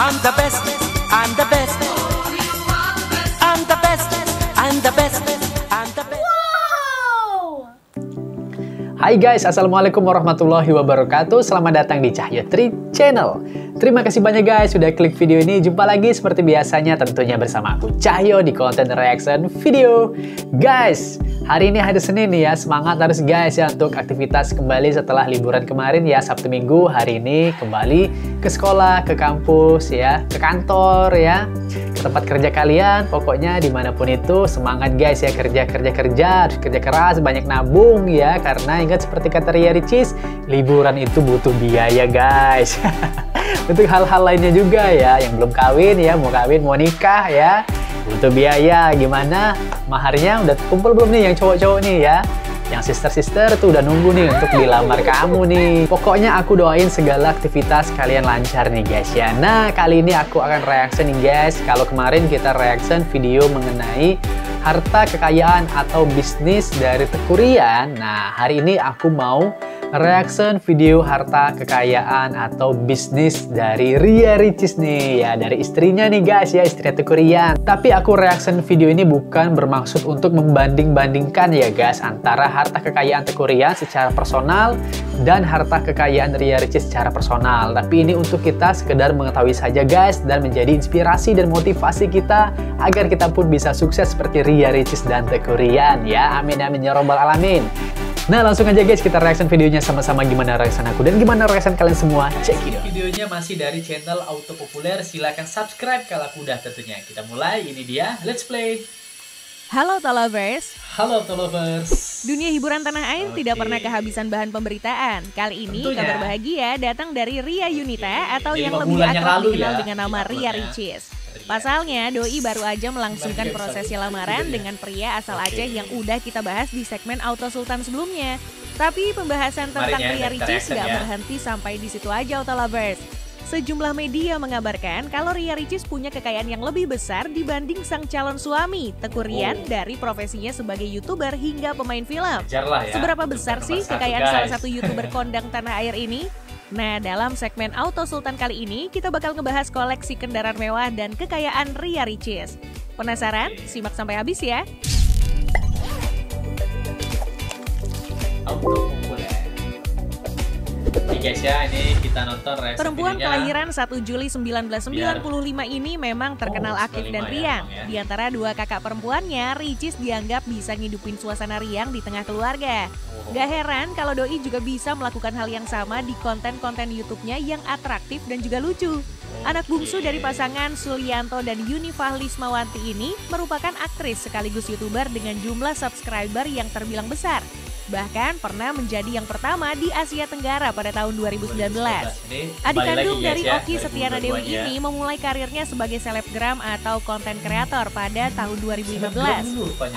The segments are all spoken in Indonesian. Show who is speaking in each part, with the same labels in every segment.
Speaker 1: I'm the best, I'm the best, I'm the best, I'm the best, I'm the best.
Speaker 2: Hai guys, assalamualaikum warahmatullahi wabarakatuh. Selamat datang di Cahyo Tri Channel. Terima kasih banyak guys sudah klik video ini. Jumpa lagi seperti biasanya tentunya bersama aku Cahyo di konten reaction video. Guys, hari ini hari Senin nih ya. Semangat harus guys ya untuk aktivitas kembali setelah liburan kemarin ya. Sabtu Minggu hari ini kembali ke sekolah, ke kampus ya, ke kantor ya, ke tempat kerja kalian. Pokoknya dimanapun itu semangat guys ya, kerja keras, banyak nabung ya. Karena ingat seperti kata Ria Ricis, liburan itu butuh biaya guys. Untuk hal-hal lainnya juga ya, yang belum kawin ya, mau kawin, mau nikah ya, butuh biaya. Gimana? Maharnya udah kumpul belum nih yang cowok-cowok nih ya? Yang sister-sister tuh udah nunggu nih untuk dilamar kamu nih. Pokoknya aku doain segala aktivitas kalian lancar nih guys ya. Nah, kali ini aku akan reaction nih guys. Kalau kemarin kita reaction video mengenai harta kekayaan atau bisnis dari Teuku Ryan. Nah, hari ini aku mau reaction video harta kekayaan atau bisnis dari Ria Ricis nih ya, dari istrinya nih guys ya, istri Teuku Ryan. Tapi aku reaction video ini bukan bermaksud untuk membanding-bandingkan ya guys antara harta kekayaan Teuku Ryan secara personal dan harta kekayaan Ria Ricis secara personal. Tapi ini untuk kita sekedar mengetahui saja guys, dan menjadi inspirasi dan motivasi kita agar kita pun bisa sukses seperti Ria Ricis dan Teuku Ryan ya. Amin amin ya robbal alamin. Nah, langsung aja guys kita reaction videonya sama-sama. Gimana reaction aku dan gimana reaction kalian semua. Check it out. Videonya masih dari channel Auto Populer. Silahkan subscribe kalau udah tentunya. Kita mulai, ini dia. Let's play.
Speaker 3: Halo Tolovers.
Speaker 2: Halo Tolovers.
Speaker 3: Dunia hiburan tanah air tidak pernah kehabisan bahan pemberitaan. Kali ini
Speaker 2: tentunya
Speaker 3: kabar bahagia datang dari Ria Yunita atau
Speaker 2: Jadi
Speaker 3: yang lebih
Speaker 2: 5 bulan yang
Speaker 3: akrab
Speaker 2: lalu
Speaker 3: dikenal
Speaker 2: ya,
Speaker 3: dengan nama Ria Ricis. Pasalnya, Doi baru aja melangsungkan prosesi lamaran dengan pria asal Aceh yang udah kita bahas di segmen Auto Sultan sebelumnya. Tapi pembahasan tentang Ria Ricis nggak berhenti sampai di situ aja Auto Lovers. Sejumlah media mengabarkan kalau Ria Ricis punya kekayaan yang lebih besar dibanding sang calon suami, Teuku Ryan, dari profesinya sebagai YouTuber hingga pemain film.
Speaker 2: Ya.
Speaker 3: Seberapa besar sih kekayaan salah satu YouTuber kondang tanah air ini? Nah, dalam segmen Auto Sultan kali ini, kita bakal ngebahas koleksi kendaraan mewah dan kekayaan Ria Ricis. Penasaran? Simak sampai habis ya!
Speaker 2: Auto Populer. Oke guys ya, ini kita nonton reaction
Speaker 3: Perempuan
Speaker 2: videonya.
Speaker 3: kelahiran 1 Juli 1995 ini memang terkenal aktif dan riang.
Speaker 2: Ya.
Speaker 3: Di antara dua kakak perempuannya, Ricis dianggap bisa ngidupin suasana riang di tengah keluarga. Gak heran kalau Doi juga bisa melakukan hal yang sama di konten-konten YouTube-nya yang atraktif dan juga lucu. Anak bungsu dari pasangan Sulianto dan Yuni Fahlismawanti ini merupakan aktris sekaligus YouTuber dengan jumlah subscriber yang terbilang besar. Bahkan pernah menjadi yang pertama di Asia Tenggara pada tahun 2019. Adik kandung dari Oki Setiana Dewi ini memulai karirnya sebagai selebgram atau konten kreator pada tahun 2015.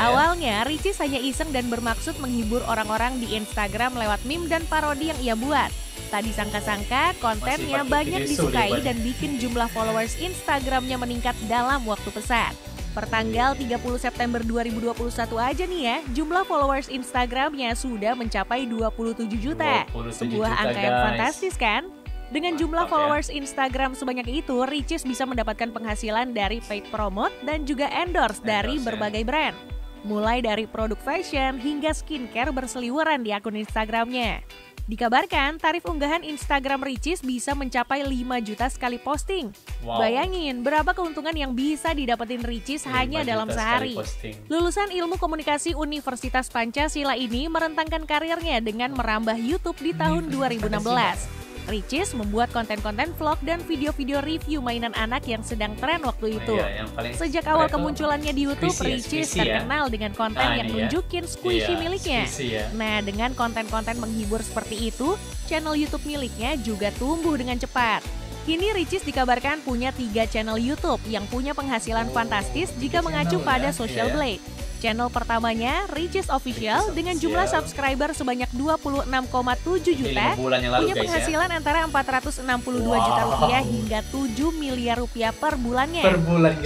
Speaker 3: Awalnya, Ricis hanya iseng dan bermaksud menghibur orang-orang di Instagram lewat meme dan parodi yang ia buat. Tak disangka-sangka, kontennya banyak disukai dan bikin jumlah followers Instagramnya meningkat dalam waktu pesat. Pertanggal 30 September 2021 aja nih ya, jumlah followers Instagramnya sudah mencapai 27 juta. Sebuah angka yang fantastis kan? Dengan jumlah followers Instagram sebanyak itu, Ricis bisa mendapatkan penghasilan dari paid promote dan juga endorse dari berbagai brand. Mulai dari produk fashion hingga skincare berseliweran di akun Instagramnya. Dikabarkan, tarif unggahan Instagram Ricis bisa mencapai 5 juta sekali posting. Bayangin berapa keuntungan yang bisa didapetin Ricis hanya dalam sehari. Lulusan Ilmu Komunikasi Universitas Pancasila ini merentangkan karirnya dengan merambah YouTube di tahun 2016. Ricis membuat konten-konten vlog dan video-video review mainan anak yang sedang tren waktu itu. Sejak awal kemunculannya di YouTube, Ricis terkenal dengan konten yang nunjukin squishy miliknya. Nah, dengan konten-konten menghibur seperti itu, channel YouTube miliknya juga tumbuh dengan cepat. Kini Ricis dikabarkan punya 3 channel YouTube yang punya penghasilan fantastis jika mengacu pada Social Blade. Channel pertamanya, Ricis Official, dengan jumlah subscriber sebanyak 26,7 juta, punya penghasilan antara 462 juta rupiah hingga 7 miliar rupiah per bulannya.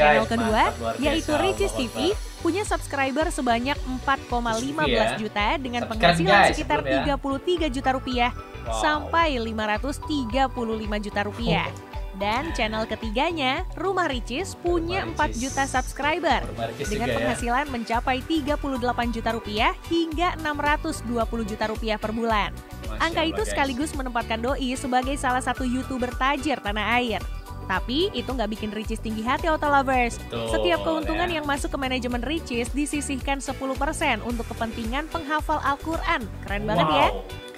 Speaker 3: Channel kedua, yaitu Ricis TV, punya subscriber sebanyak 4,15 juta dengan penghasilan sekitar 33 juta rupiah sampai 535 juta rupiah. Dan channel ketiganya, Rumah Ricis, punya 4 juta subscriber dengan penghasilan mencapai 38 juta rupiah hingga 620 juta rupiah per bulan. Angka itu sekaligus menempatkan Doi sebagai salah satu YouTuber tajir tanah air. Tapi itu nggak bikin Ricis tinggi hati Auto Lovers. Setiap keuntungan yang masuk ke manajemen Ricis disisihkan 10% untuk kepentingan penghafal Al-Quran. Keren banget ya.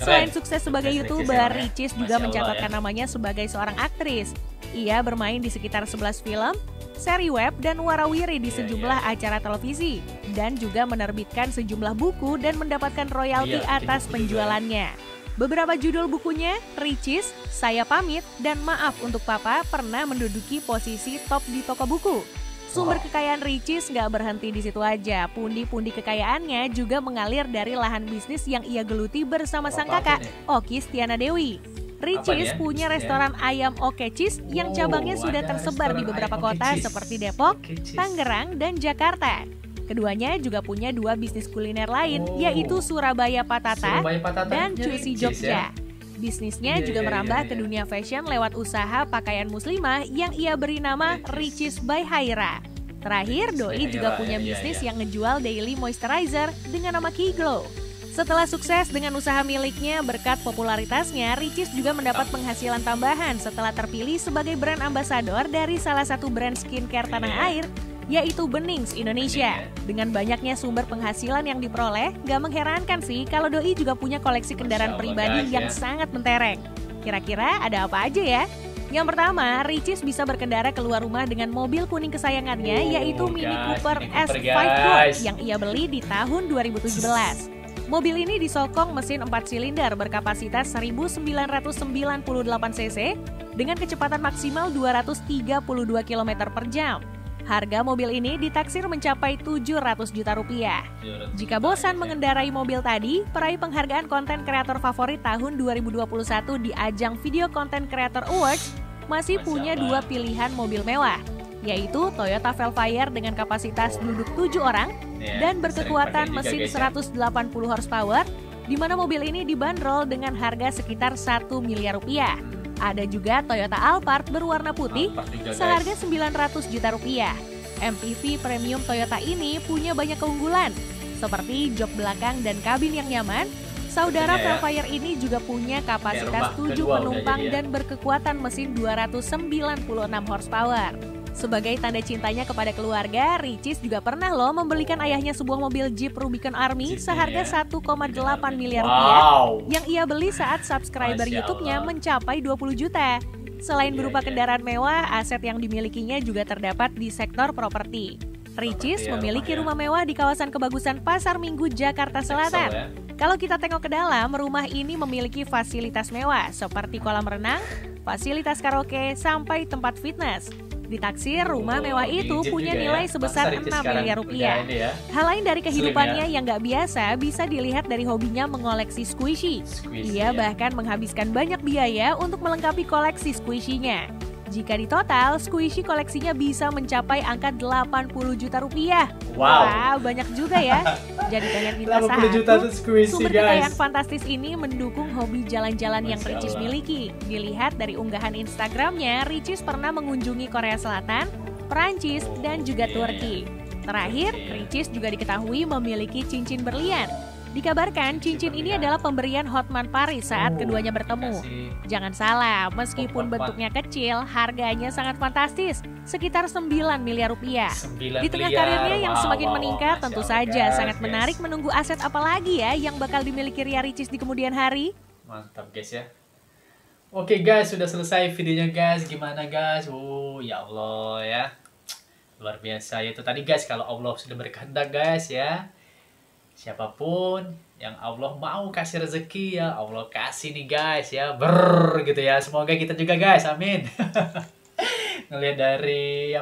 Speaker 3: Selain sukses sebagai YouTuber, Ricis juga mencatatkan namanya sebagai seorang aktris. Ia bermain di sekitar 11 film, seri web, dan warawiri di sejumlah acara televisi. Dan juga menerbitkan sejumlah buku dan mendapatkan royalti atas penjualannya. Beberapa judul bukunya, Ricis, Saya Pamit, dan Maaf Untuk Papa pernah menduduki posisi top di toko buku. Sumber kekayaan Ricis nggak berhenti di situ aja. Pundi-pundi kekayaannya juga mengalir dari lahan bisnis yang ia geluti bersama sang kakak, Oki Stiana Dewi. Ricis punya restoran ayam Okecis yang cabangnya sudah tersebar di beberapa kota seperti Depok, Tangerang, dan Jakarta. Keduanya juga punya 2 bisnis kuliner lain, yaitu Surabaya Patata dan Cuisi Jogja. Bisnisnya juga merambah ke dunia fashion lewat usaha pakaian muslimah yang ia beri nama Ricis by Haira. Terakhir, Doi juga punya bisnis yang ngejual daily moisturizer dengan nama Kiglow. Setelah sukses dengan usaha miliknya, berkat popularitasnya, Ricis juga mendapat penghasilan tambahan setelah terpilih sebagai brand ambassador dari salah satu brand skincare tanah air, yaitu Benings Indonesia. Dengan banyaknya sumber penghasilan yang diperoleh, gak mengherankan sih kalau Doi juga punya koleksi kendaraan pribadi yang sangat mentereng. Kira-kira ada apa aja ya? Yang pertama, Ricis bisa berkendara keluar rumah dengan mobil kuning kesayangannya, yaitu Mini Cooper S5 Gold yang ia beli di tahun 2017. Mobil ini disokong mesin 4 silinder berkapasitas 1998 cc dengan kecepatan maksimal 232 km per jam. Harga mobil ini ditaksir mencapai 700 juta rupiah. Jika bosan mengendarai mobil tadi, peraih penghargaan konten kreator favorit tahun 2021 di ajang Video Content Creator Awards masih punya 2 pilihan mobil mewah, yaitu Toyota Velfire dengan kapasitas duduk 7 orang dan berkekuatan mesin 180 horsepower, di mana mobil ini dibanderol dengan harga sekitar 1 miliar rupiah. Ada juga Toyota Alphard berwarna putih seharga 900 juta rupiah. MPV premium Toyota ini punya banyak keunggulan, seperti jok belakang dan kabin yang nyaman. Saudara Velfire ini juga punya kapasitas 7 penumpang dan berkekuatan mesin 296 horsepower. Sebagai tanda cintanya kepada keluarga, Ricis juga pernah loh membelikan ayahnya sebuah mobil Jeep Rubicon Army seharga 1,8 miliar rupiah yang ia beli saat subscriber YouTube-nya mencapai 20 juta. Selain berupa kendaraan mewah, aset yang dimilikinya juga terdapat di sektor properti. Ricis memiliki rumah mewah di kawasan Kebagusan Pasar Minggu, Jakarta Selatan. Kalau kita tengok ke dalam, rumah ini memiliki fasilitas mewah seperti kolam renang, fasilitas karaoke, sampai tempat fitness. Ditaksir, rumah mewah itu punya nilai sebesar 6 miliar rupiah. Hal lain dari kehidupannya yang gak biasa bisa dilihat dari hobinya mengoleksi squishy. Ia bahkan menghabiskan banyak biaya untuk melengkapi koleksi squishy-nya. Jika ditotal, squishy koleksinya bisa mencapai angka 80 juta rupiah. Wah, banyak juga ya. Jadi pengen minta satu. Sumber kekayaan fantastis ini mendukung hobi jalan-jalan yang Ricis miliki. Dilihat dari unggahan Instagramnya, Ricis pernah mengunjungi Korea Selatan, Perancis, dan juga Turki. Terakhir, Ricis juga diketahui memiliki cincin berlian. Dikabarkan cincin ini adalah pemberian Hotman Paris saat keduanya bertemu. Jangan salah, meskipun bentuknya kecil, harganya sangat fantastis, sekitar 9 miliar rupiah. Di tengah karirnya yang semakin meningkat, tentu saja sangat menarik menunggu aset apa lagi ya yang bakal dimiliki Ria Ricis di kemudian hari.
Speaker 2: Mantap guys ya. Oke guys, sudah selesai videonya guys. Gimana guys? Ya Allah ya. Luar biasa itu tadi guys, kalau Allah sudah berkehendak guys ya. Siapapun yang Allah mau kasih rezeki ya Allah kasih nih guys ya, gitu ya. Semoga kita juga guys, amin. Ngelihat dari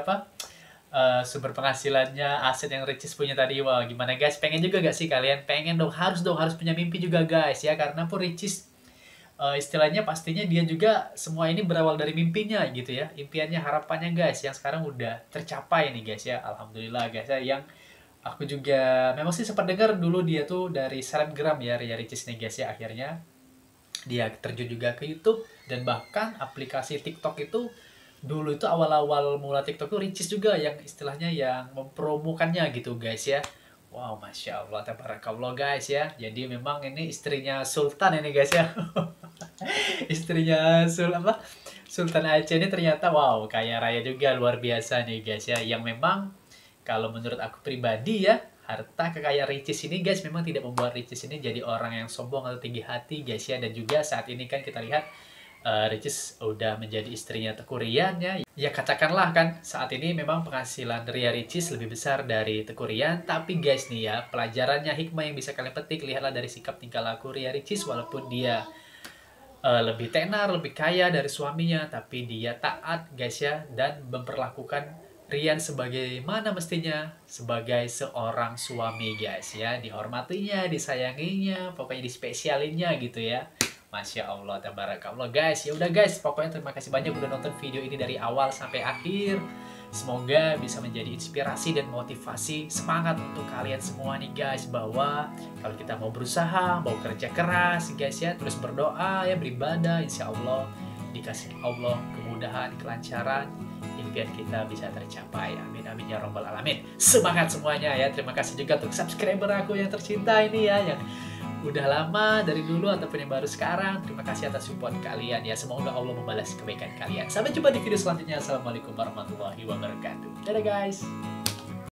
Speaker 2: sumber penghasilannya, aset yang Ricis punya tadi, wah gimana guys, pengen juga gak sih kalian? Pengen dong, harus punya mimpi juga guys ya, karena pun Ricis istilahnya pastinya dia juga semua ini berawal dari mimpinya gitu ya, impiannya, harapannya guys, yang sekarang udah tercapai nih guys ya, alhamdulillah guys ya. Yang aku juga memang sih sempat dengar dulu dia tuh dari selebgram ya, Ria Ricis nih guys ya, akhirnya dia terjun juga ke YouTube dan bahkan aplikasi TikTok itu dulu itu awal-awal mula TikTok tuh Ricis juga yang istilahnya yang mempromokannya gitu guys ya. Wow, Masya Allah, tabarakallah guys ya. Jadi memang ini istrinya Sultan ini guys ya. Istrinya Sultan Aceh ini ternyata wow, kaya raya juga, luar biasa nih guys ya. Yang memang kalau menurut aku pribadi ya, harta kekayaan Ricis ini guys memang tidak membuat Ricis ini jadi orang yang sombong atau tinggi hati guys ya. Dan juga saat ini kan kita lihat Ricis udah menjadi istrinya Teuku Ryan ya. Ya katakanlah kan saat ini memang penghasilan Ria Ricis lebih besar dari Teuku Ryan. Tapi guys nih ya, pelajarannya, hikmah yang bisa kalian petik, lihatlah dari sikap tingkah laku Ria Ricis. Walaupun dia lebih tenar, lebih kaya dari suaminya, tapi dia taat guys ya, dan memperlakukan Ryan sebagaimana mestinya, sebagai seorang suami guys ya. Dihormatinya, disayanginya, pokoknya dispesialinnya gitu ya. Masya Allah, tabarakallah guys. Ya udah guys, pokoknya terima kasih banyak udah nonton video ini dari awal sampai akhir. Semoga bisa menjadi inspirasi dan motivasi, semangat untuk kalian semua nih guys, bahwa kalau kita mau berusaha, mau kerja keras guys ya, terus berdoa ya, beribadah, insya Allah dikasih Allah kemudahan, kelancaran, impian kita bisa tercapai. Amin amin ya robbal alamin. Semangat semuanya ya. Terima kasih juga untuk subscriber aku yang tercinta ini ya, yang udah lama dari dulu ataupun yang baru sekarang. Terima kasih atas support kalian ya. Semoga Allah membalas kebaikan kalian. Sampai jumpa di video selanjutnya. Assalamualaikum warahmatullahi wabarakatuh. Dadah guys.